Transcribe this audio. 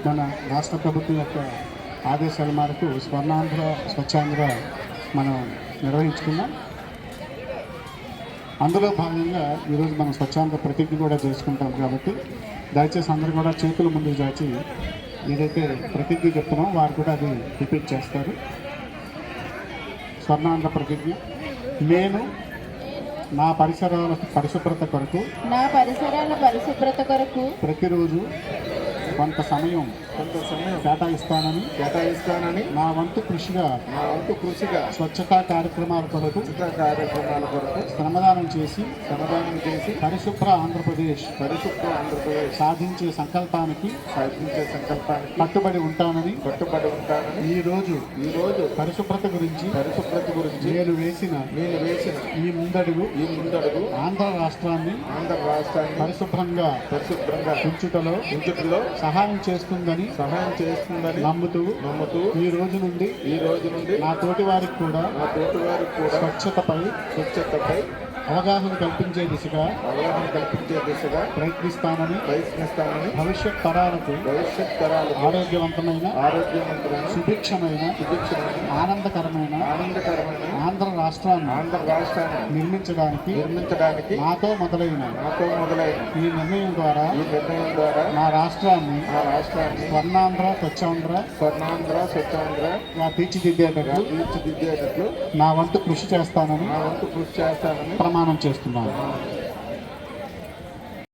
మన రాష్ట్ర ప్రభుత్వం యొక్క ఆదేశాల మేరకు స్వర్ణాంధ్ర స్వచ్ఛాంధ్ర మనం నిర్వహించుకున్నాం. అందులో భాగంగా ఈరోజు మనం స్వచ్ఛాంధ్ర ప్రతిజ్ఞ కూడా చేసుకుంటాం. కాబట్టి దయచేసి అందరూ కూడా చేతుల ముందుకు చాచి ఏదైతే ప్రతిజ్ఞ చెప్తున్నామో వారు కూడా అది రిపీట్ చేస్తారు. స్వర్ణాంధ్ర ప్రతిజ్ఞ. నేను నా పరిసరాల పరిశుభ్రత కొరకు ప్రతిరోజు కొంత సమయం కేటాయిస్తానని నా వంతు కృషిగా స్వచ్ఛతా కార్యక్రమాల కొరకు శ్రమదానం చేసి పరిశుభ్ర ఆంధ్రప్రదేశ్ సాధించే సంకల్పానికి కట్టుబడి ఉంటానని ఈ రోజు పరిశుభ్రత గురించి నేను వేసిన ఈ ముందడుగు ఆంధ్ర రాష్ట్రాన్ని పరిశుభ్రంగా ఉంచుటలో సహాయం చేస్తుందని నమ్ముతూ ఈ రోజు నుండి నా తోటి వారికి కూడా స్వచ్ఛతపై అవగాహన కల్పించే దిశగా ప్రయత్నిస్తానని భవిష్యత్ తరాలకు ఆరోగ్యవంతమైన సుభిక్షమైన ఆనందకరమైన ఆంధ్ర రాష్ట్రాన్ని నిర్మించడానికి నాతో మొదలైన ఈ నిర్ణయం ద్వారా నా రాష్ట్రాన్ని స్వర్ణాంధ్ర స్వచ్ఛాంధ్ర తీర్చిదిద్దేటట్లు నా వంతు కృషి చేస్తానని ప్రమాణం చేస్తున్నాను.